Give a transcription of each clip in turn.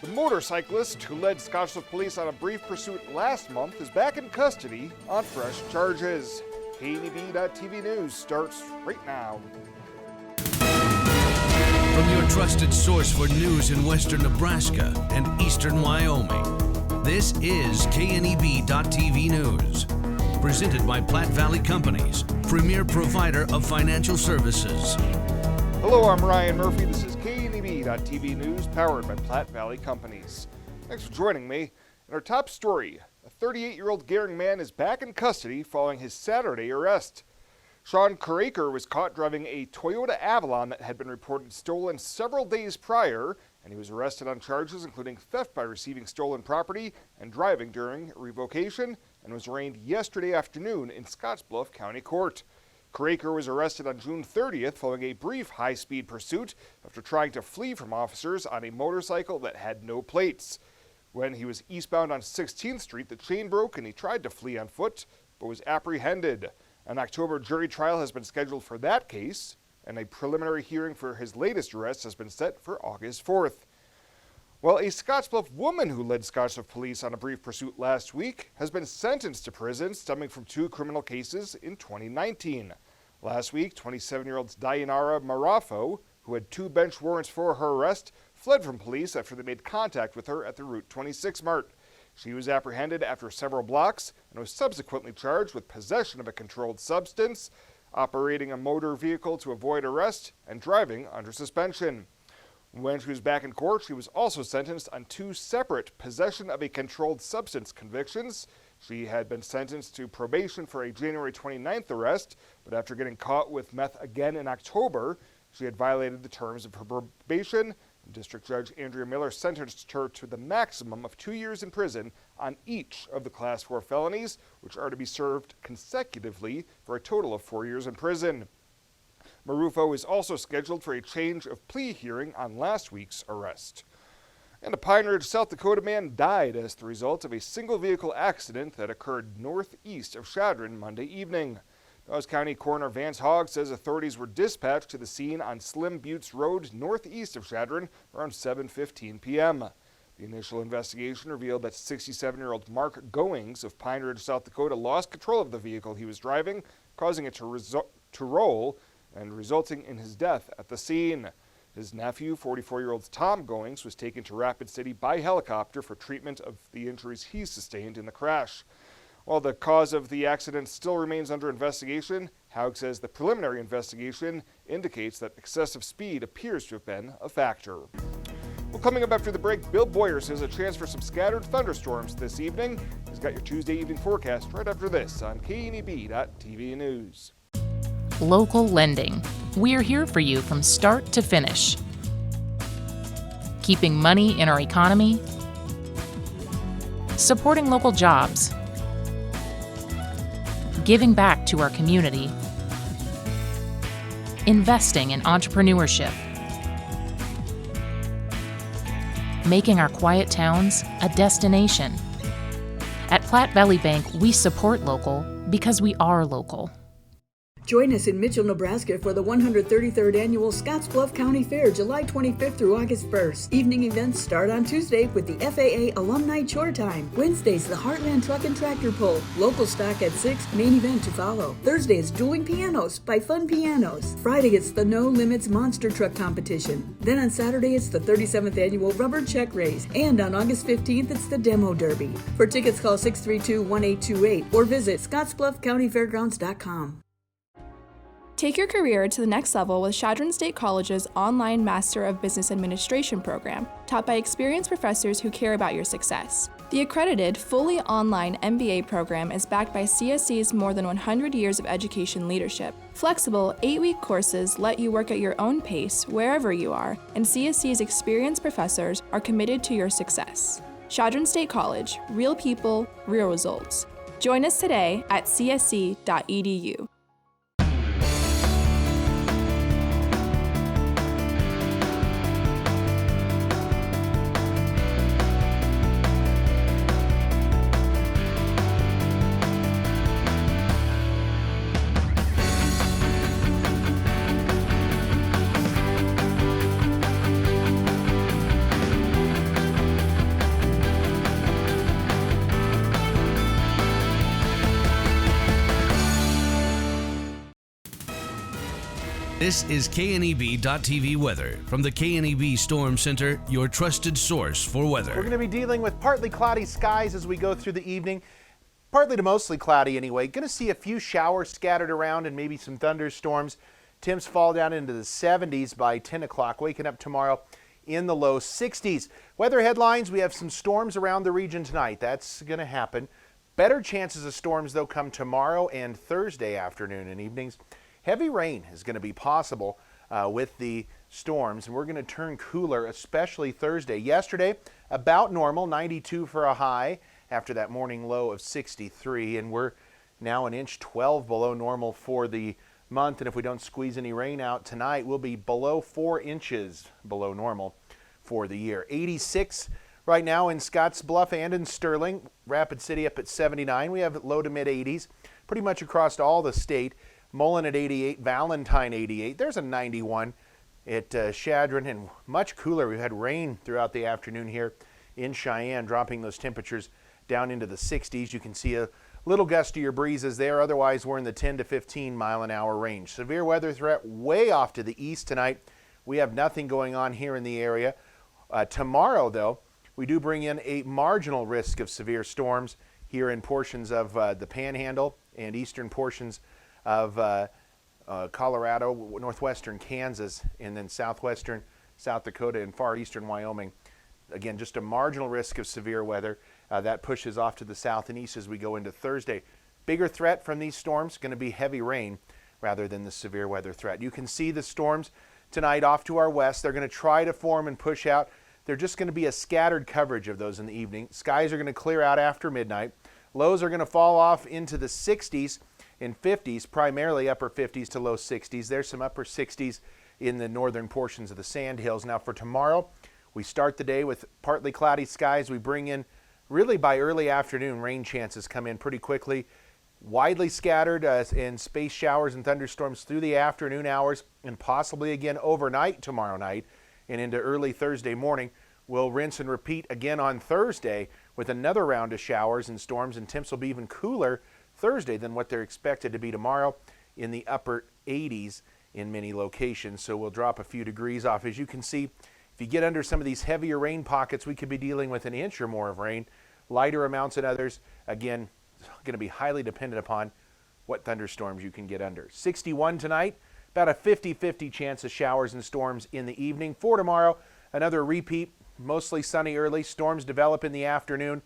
The motorcyclist who led Scottsbluff police on a brief pursuit last month is back in custody on fresh charges. KNEB.TV News starts right now. From your trusted source for news in western Nebraska and eastern Wyoming, this is KNEB.TV News. Presented by Platte Valley Companies, premier provider of financial services. Hello, I'm Ryan Murphy. This is KNEB.TV News, powered by Platte Valley Companies. Thanks for joining me. In our top story, a 38-year-old Gering man is back in custody following his Saturday arrest. Sean Curaker was caught driving a Toyota Avalon that had been reported stolen several days prior, and he was arrested on charges including theft by receiving stolen property and driving during revocation, and was arraigned yesterday afternoon in Scottsbluff County Court. Curaker was arrested on June 30th following a brief high-speed pursuit after trying to flee from officers on a motorcycle that had no plates. When he was eastbound on 16th Street, the chain broke and he tried to flee on foot, but was apprehended. An October jury trial has been scheduled for that case, and a preliminary hearing for his latest arrest has been set for August 4th. Well, a Scottsbluff woman who led Scottsbluff police on a brief pursuit last week has been sentenced to prison stemming from 2 criminal cases in 2019. Last week, 27-year-old Dayanara Marafo, who had 2 bench warrants for her arrest, fled from police after they made contact with her at the Route 26 mart. She was apprehended after several blocks and was subsequently charged with possession of a controlled substance, operating a motor vehicle to avoid arrest, and driving under suspension. When she was back in court, she was also sentenced on 2 separate possession of a controlled substance convictions. She had been sentenced to probation for a January 29th arrest, but after getting caught with meth again in October, she had violated the terms of her probation. District Judge Andrea Miller sentenced her to the maximum of 2 years in prison on each of the Class 4 felonies, which are to be served consecutively for a total of 4 years in prison. Marufo is also scheduled for a change of plea hearing on last week's arrest. And a Pine Ridge, South Dakota man died as the result of a single-vehicle accident that occurred northeast of Chadron Monday evening. Dawes County Coroner Vance Hogg says authorities were dispatched to the scene on Slim Buttes Road northeast of Chadron around 7:15 p.m. The initial investigation revealed that 67-year-old Mark Goings of Pine Ridge, South Dakota lost control of the vehicle he was driving, causing it to roll and resulting in his death at the scene. His nephew, 44-year-old Tom Goings, was taken to Rapid City by helicopter for treatment of the injuries he sustained in the crash. While the cause of the accident still remains under investigation, Haug says the preliminary investigation indicates that excessive speed appears to have been a factor. Well, coming up after the break, Bill Boyer says a chance for some scattered thunderstorms this evening. He's got your Tuesday evening forecast right after this on KNEB.TV News. Local lending. We're here for you from start to finish. Keeping money in our economy. Supporting local jobs. Giving back to our community. Investing in entrepreneurship. Making our quiet towns a destination. At Platte Valley Bank, we support local because we are local. Join us in Mitchell, Nebraska for the 133rd Annual Scottsbluff County Fair, July 25th through August 1st. Evening events start on Tuesday with the FAA Alumni Chore Time. Wednesday's the Heartland Truck and Tractor Pull. Local stock at 6, main event to follow. Thursday is Dueling Pianos by Fun Pianos. Friday it's the No Limits Monster Truck Competition. Then on Saturday it's the 37th Annual Rubber Check Race. And on August 15th it's the Demo Derby. For tickets call 632-1828 or visit ScottsBluffCountyFairgrounds.com. Take your career to the next level with Chadron State College's online Master of Business Administration program, taught by experienced professors who care about your success. The accredited, fully online MBA program is backed by CSC's more than 100 years of education leadership. Flexible 8-week courses let you work at your own pace wherever you are, and CSC's experienced professors are committed to your success. Chadron State College, real people, real results. Join us today at csc.edu. This is KNEB.TV weather from the KNEB Storm Center, your trusted source for weather. We're going to be dealing with partly cloudy skies as we go through the evening. Partly to mostly cloudy anyway. Going to see a few showers scattered around and maybe some thunderstorms. Temps fall down into the 70s by 10 o'clock. Waking up tomorrow in the low 60s. Weather headlines, we have some storms around the region tonight. That's going to happen. Better chances of storms, though, come tomorrow and Thursday afternoon and evenings. Heavy rain is going to be possible with the storms, and we're going to turn cooler, especially Thursday. Yesterday, about normal, 92 for a high after that morning low of 63, and we're now an inch 12 below normal for the month. And if we don't squeeze any rain out tonight, we'll be below 4 inches below normal for the year. 86 right now in Scottsbluff and in Sterling. Rapid City up at 79. We have low to mid 80s pretty much across all the state. Mullen at 88, Valentine 88. There's a 91 at Chadron, and much cooler. We've had rain throughout the afternoon here in Cheyenne, dropping those temperatures down into the 60s. You can see a little gustier breezes there. Otherwise, we're in the 10 to 15 mile an hour range. Severe weather threat way off to the east tonight. We have nothing going on here in the area. Tomorrow, though, we do bring in a marginal risk of severe storms here in portions of the Panhandle and eastern portions of Colorado, northwestern Kansas, and then southwestern South Dakota and far eastern Wyoming. Again, just a marginal risk of severe weather. That pushes off to the south and east as we go into Thursday. Bigger threat from these storms going to be heavy rain rather than the severe weather threat. You can see the storms tonight off to our west. They're going to try to form and push out. They're just going to be a scattered coverage of those in the evening. Skies are going to clear out after midnight. Lows are going to fall off into the 60s and 50s, primarily upper 50s to low 60s. There's some upper 60s in the northern portions of the Sandhills. Now for tomorrow, we start the day with partly cloudy skies. We bring in, really by early afternoon, rain chances come in pretty quickly. Widely scattered in space showers and thunderstorms through the afternoon hours and possibly again overnight tomorrow night and into early Thursday morning. We'll rinse and repeat again on Thursday with another round of showers and storms, and temps will be even cooler Thursday than what they're expected to be tomorrow, in the upper 80s in many locations. So we'll drop a few degrees off. As you can see, if you get under some of these heavier rain pockets, we could be dealing with an inch or more of rain. Lighter amounts in others, again, going to be highly dependent upon what thunderstorms you can get under. 61 tonight, about a 50-50 chance of showers and storms in the evening. For tomorrow, another repeat, mostly sunny early. Storms develop in the afternoon.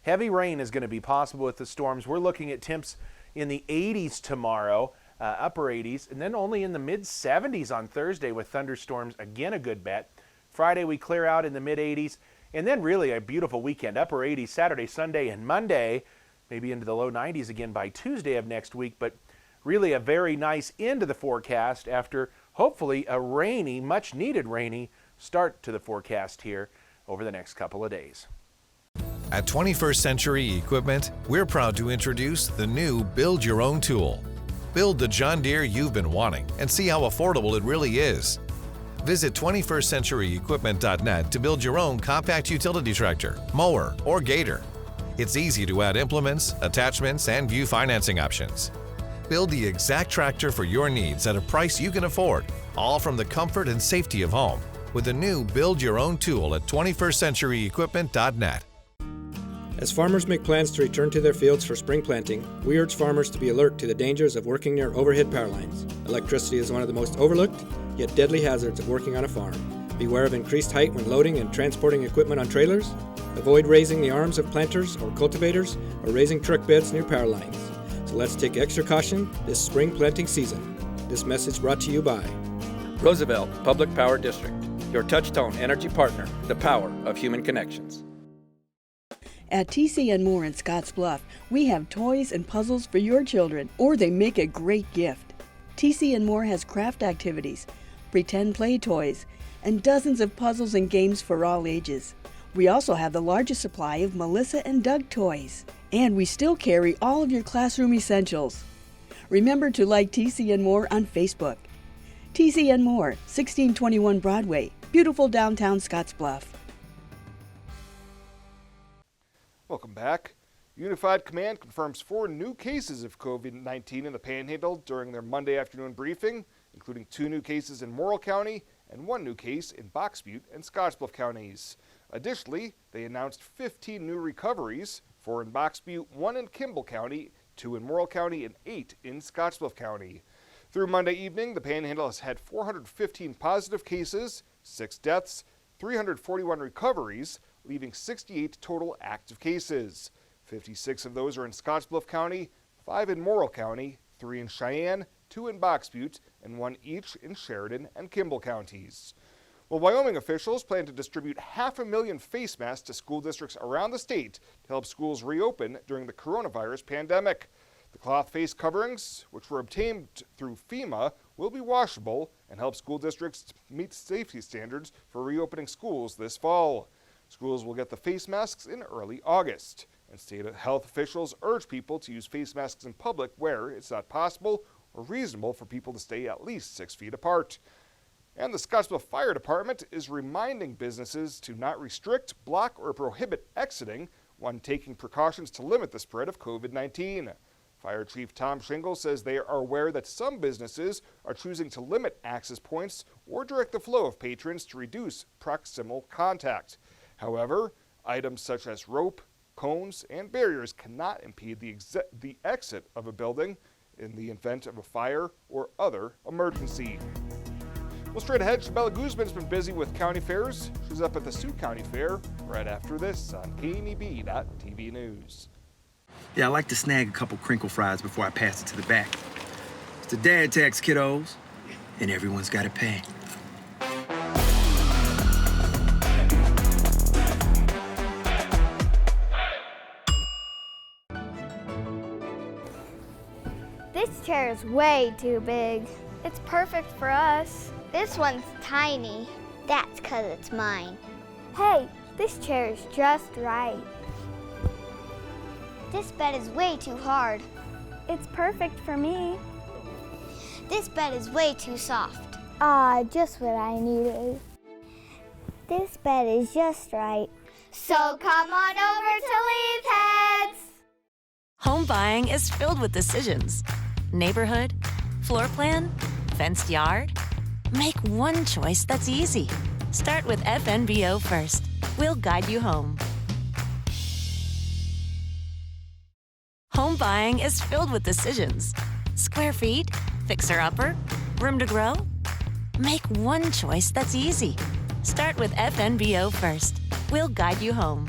Heavy rain is going to be possible with the storms. We're looking at temps in the 80s tomorrow, upper 80s, and then only in the mid 70s on Thursday with thunderstorms. Again, a good bet. Friday, we clear out in the mid 80s, and then really a beautiful weekend. Upper 80s Saturday, Sunday, and Monday, maybe into the low 90s again by Tuesday of next week, but really a very nice end to the forecast after hopefully a rainy, much needed rainy start to the forecast here over the next couple of days. At 21st Century Equipment, we're proud to introduce the new Build Your Own tool. Build the John Deere you've been wanting and see how affordable it really is. Visit 21stcenturyequipment.net to build your own compact utility tractor, mower, or gator. It's easy to add implements, attachments, and view financing options. Build the exact tractor for your needs at a price you can afford, all from the comfort and safety of home, with the new Build Your Own tool at 21stcenturyequipment.net. As farmers make plans to return to their fields for spring planting, we urge farmers to be alert to the dangers of working near overhead power lines. Electricity is one of the most overlooked, yet deadly hazards of working on a farm. Beware of increased height when loading and transporting equipment on trailers. Avoid raising the arms of planters or cultivators or raising truck beds near power lines. So let's take extra caution this spring planting season. This message brought to you by Roosevelt Public Power District, your Touchstone Energy partner, the power of human connections. At TC & More in Scottsbluff, we have toys and puzzles for your children, or they make a great gift. TC & More has craft activities, pretend play toys, and dozens of puzzles and games for all ages. We also have the largest supply of Melissa and Doug toys, and we still carry all of your classroom essentials. Remember to like TC & More on Facebook. TC & More, 1621 Broadway, beautiful downtown Scottsbluff. Welcome back. Unified Command confirms 4 new cases of COVID-19 in the Panhandle during their Monday afternoon briefing. including 2 new cases in Morrill County and 1 new case in Box Butte and Scottsbluff counties. Additionally, they announced 15 new recoveries, 4 in Box Butte, 1 in Kimball County, 2 in Morrill County, and 8 in Scottsbluff County. Through Monday evening, the Panhandle has had 415 positive cases, 6 deaths, 341 recoveries, leaving 68 total active cases. 56 of those are in Scottsbluff County, 5 in Morrill County, 3 in Cheyenne, 2 in Box Butte, and 1 each in Sheridan and Kimball counties. Well, Wyoming officials plan to distribute 500,000 face masks to school districts around the state to help schools reopen during the coronavirus pandemic. The cloth face coverings, which were obtained through FEMA, will be washable and help school districts meet safety standards for reopening schools this fall. Schools will get the face masks in early August, and state health officials urge people to use face masks in public where it's not possible or reasonable for people to stay at least 6 feet apart. And the Scottsbluff Fire Department is reminding businesses to not restrict, block, or prohibit exiting when taking precautions to limit the spread of COVID-19. Fire Chief Tom Shingle says they are aware that some businesses are choosing to limit access points or direct the flow of patrons to reduce proximal contact. However, items such as rope, cones, and barriers cannot impede the exit of a building in the event of a fire or other emergency. Well, straight ahead, Chabella Guzman's been busy with county fairs. She's up at the Sioux County Fair right after this on KNEB.TV News. Yeah, I like to snag a couple crinkle fries before I pass it to the back. It's the dad tax, kiddos, and everyone's got to pay. This chair is way too big. It's perfect for us. This one's tiny. That's 'cause it's mine. Hey, this chair is just right. This bed is way too hard. It's perfect for me. This bed is way too soft. Just what I needed. This bed is just right. So come on over to Leaf Heads. Home buying is filled with decisions. Neighborhood, floor plan, fenced yard. Make one choice that's easy. Start with FNBO first. We'll guide you home. Home buying is filled with decisions. Square feet, fixer-upper, room to grow. Make one choice that's easy. Start with FNBO first. We'll guide you home.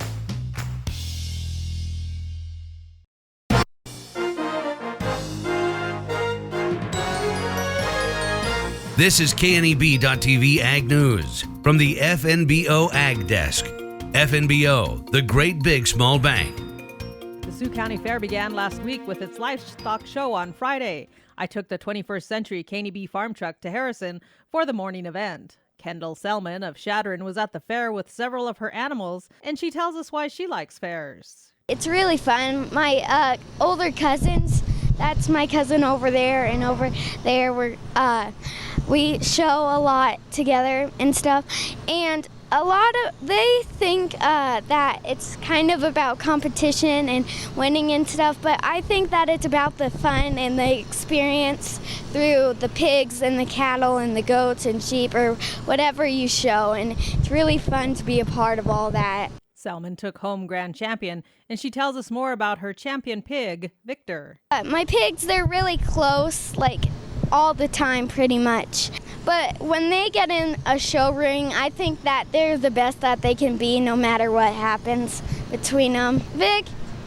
This is KNEB.TV Ag News from the FNBO Ag Desk. FNBO, the great big small bank. The Sioux County Fair began last week with its livestock show on Friday. I took the 21st Century KNEB farm truck to Harrison for the morning event. Kendall Selman of Shadron was at the fair with several of her animals, and she tells us why she likes fairs. It's really fun. My older cousins, that's my cousin over there and over there, we show a lot together and stuff. And they think that it's kind of about competition and winning and stuff, but I think that it's about the fun and the experience through the pigs and the cattle and the goats and sheep or whatever you show, and it's really fun to be a part of all that. Selman took home grand champion, and she tells us more about her champion pig, Victor. My pigs, they're really close, like all the time pretty much. But when they get in a show ring, I think that they're the best that they can be no matter what happens between them. Vic,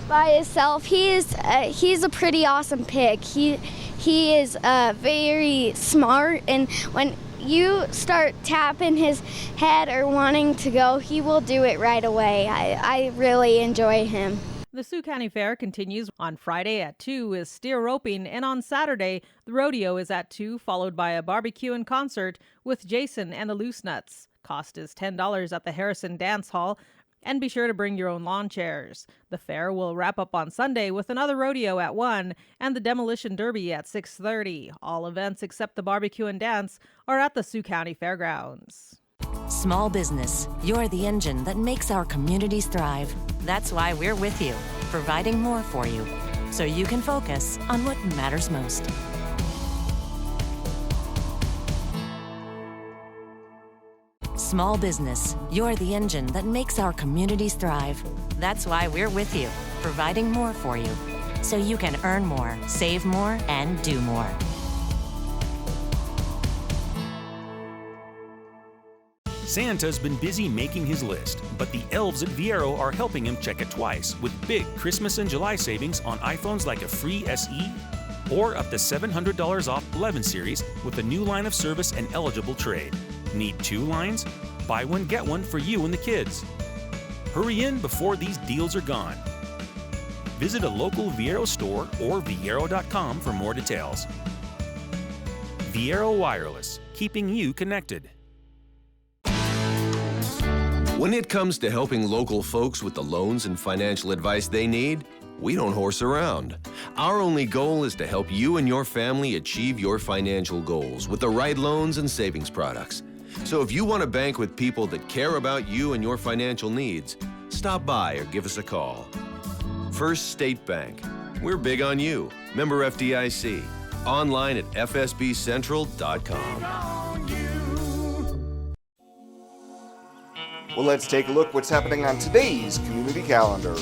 by himself, he's a pretty awesome pig. He is very smart, and when you start tapping his head or wanting to go, he will do it right away. I really enjoy him. The Sioux County Fair continues. On Friday at 2 is steer roping, and on Saturday, the rodeo is at 2, followed by a barbecue and concert with Jason and the Loose Nuts. Cost is $10 at the Harrison Dance Hall, and be sure to bring your own lawn chairs. The fair will wrap up on Sunday with another rodeo at 1 and the Demolition Derby at 6:30. All events except the barbecue and dance are at the Sioux County Fairgrounds. Small business, you're the engine that makes our communities thrive. That's why we're with you, providing more for you, so you can focus on what matters most. small business. You're the engine that makes our communities thrive. That's why we're with you, providing more for you, so you can earn more, save more, and do more. Santa's been busy making his list, but the elves at Viero are helping him check it twice with big Christmas and July savings on iPhones like a free SE or up to $700 off 11 series with a new line of service and eligible trade. Need 2 lines? Buy one, get one for you and the kids. Hurry in before these deals are gone. Visit a local Viero store or viero.com for more details. Viero Wireless, keeping you connected. When it comes to helping local folks with the loans and financial advice they need, we don't horse around. Our only goal is to help you and your family achieve your financial goals with the right loans and savings products. So if you want to bank with people that care about you and your financial needs, stop by or give us a call. First State Bank. We're big on you. Member FDIC. Online at fsbcentral.com. Well, let's take a look what's happening on today's community calendar.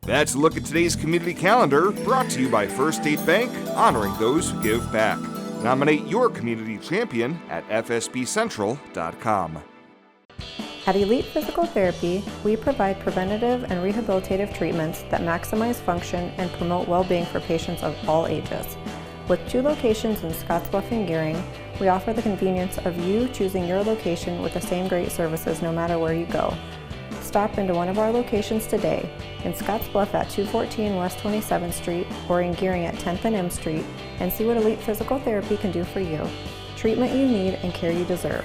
That's a look at today's community calendar, brought to you by First State Bank, honoring those who give back. Nominate your community champion at fsbcentral.com. At Elite Physical Therapy, we provide preventative and rehabilitative treatments that maximize function and promote well-being for patients of all ages. With 2 locations in Scottsbluff and Gering, we offer the convenience of you choosing your location with the same great services no matter where you go. Stop into one of our locations today, in Scottsbluff at 214 West 27th Street or in Gering at 10th and M Street, and see what Elite Physical Therapy can do for you. Treatment you need and care you deserve.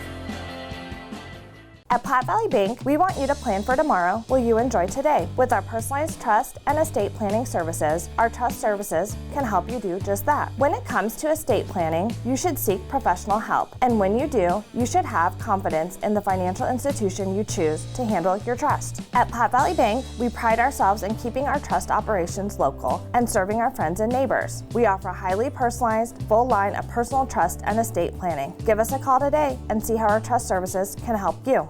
At Platte Valley Bank, we want you to plan for tomorrow while you enjoy today. With our personalized trust and estate planning services, our trust services can help you do just that. When it comes to estate planning, you should seek professional help. And when you do, you should have confidence in the financial institution you choose to handle your trust. At Platte Valley Bank, we pride ourselves in keeping our trust operations local and serving our friends and neighbors. We offer a highly personalized, full line of personal trust and estate planning. Give us a call today and see how our trust services can help you.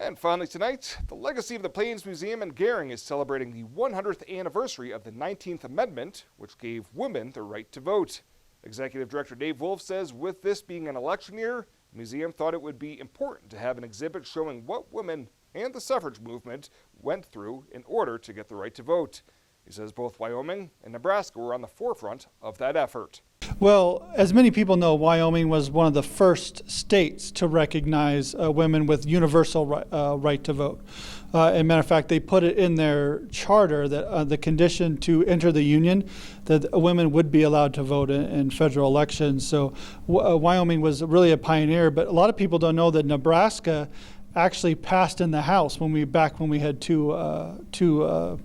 And finally tonight, the Legacy of the Plains Museum in Gering is celebrating the 100th anniversary of the 19th Amendment, which gave women the right to vote. Executive Director Dave Wolf says with this being an election year, the museum thought it would be important to have an exhibit showing what women and the suffrage movement went through in order to get the right to vote. He says both Wyoming and Nebraska were on the forefront of that effort. Well, as many people know, Wyoming was one of the first states to recognize women with universal right to vote. As a matter of fact, they put it in their charter that the condition to enter the union, that women would be allowed to vote in federal elections. So Wyoming was really a pioneer, but a lot of people don't know that Nebraska actually passed in the House when we had two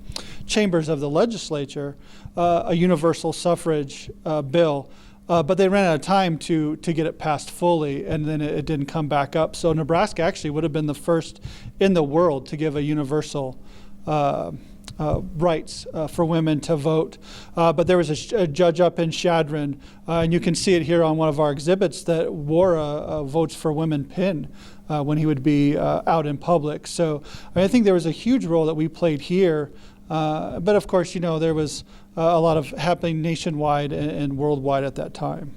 chambers of the legislature, a universal suffrage bill. But they ran out of time to get it passed fully, and then it didn't come back up. So Nebraska actually would have been the first in the world to give a universal rights for women to vote. But there was a judge up in Chadron, and you can see it here on one of our exhibits, that wore a Votes for Women pin when he would be out in public. So I think there was a huge role that we played here. But of course, there was a lot of happening nationwide and worldwide at that time.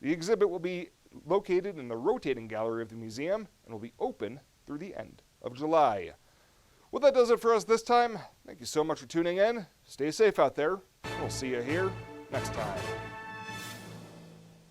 The exhibit will be located in the rotating gallery of the museum and will be open through the end of July. Well, that does it for us this time. Thank you so much for tuning in. Stay safe out there. We'll see you here next time.